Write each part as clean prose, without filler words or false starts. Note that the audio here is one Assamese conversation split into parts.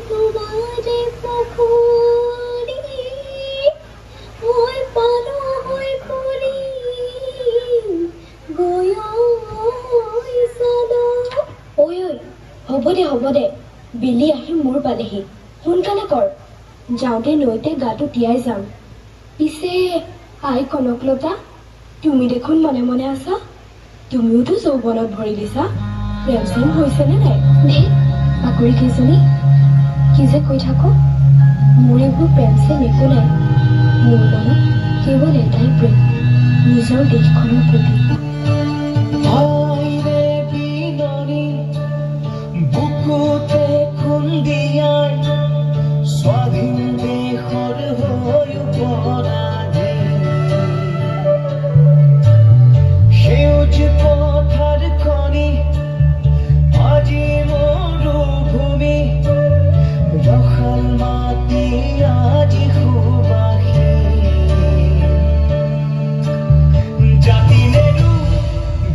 তোমাৰে পুখুৰী মই পালো হৈ পৰি গৈ চালো। ঐ হ'ব দে বেলি আহি মোৰ পালেহি, সোনকালে কৰ। যাওঁতে নৈতে গাটো তিয়াই যাম। পিছে আই কনকলতা, তুমি দেখোন মনে মনে আছা। তুমিওতো যৌৱনত ভৰি দিছা। প্ৰেম চেম হৈছেনে নাই? দে বাকৰি কেইজনী কি যে কৈ থাকো। মোৰ এইবোৰ প্ৰেম চেম একো নাই। মোৰ মনত কেৱল এটাই প্ৰেম, নিজৰ দেশখনৰ প্ৰতি। বুকুতে খুন্দিয়াই স্বাধীন দেশৰ হৈ পৰাধী সেউজ পথাৰ খনি আজি মৰুভূমি ৰসাল মাটি আজি সুবাসী জাতি নেৰু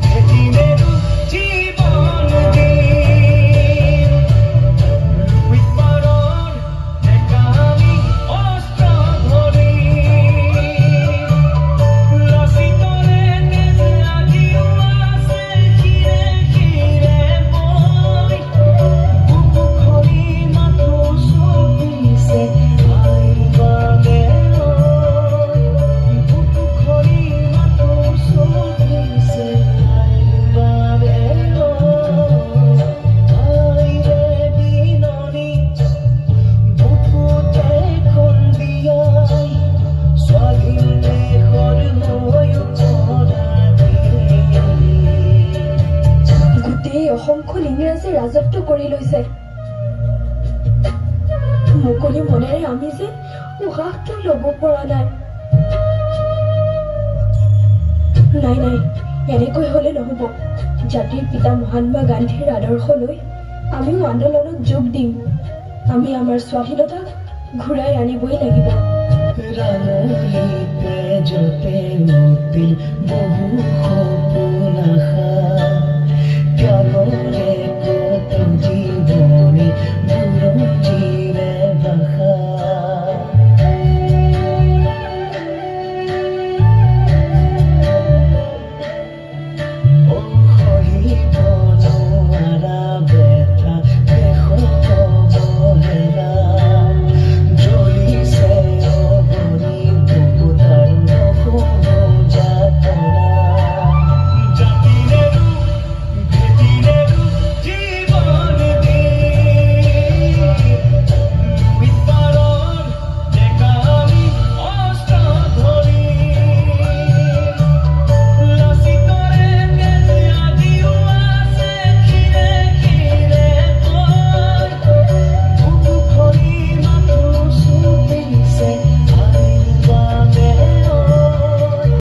ভেটি নেৰু জীৱন অসমখন ইংৰাজে ৰাজত্ব কৰি লৈছে। মুকলি মনেৰে আমি যে উশাহটো ল'ব পৰা নাই। নাই এনেকৈ হলে নহব। জাতিৰ পিতা মহাত্মা গান্ধীৰ আদৰ্শ লৈ আমিও আন্দোলনত যোগ দিম। আমি আমাৰ স্বাধীনতাক ঘূৰাই আনিবই লাগিব। ৰাণীতে যতে নদীৰ বহু সপোন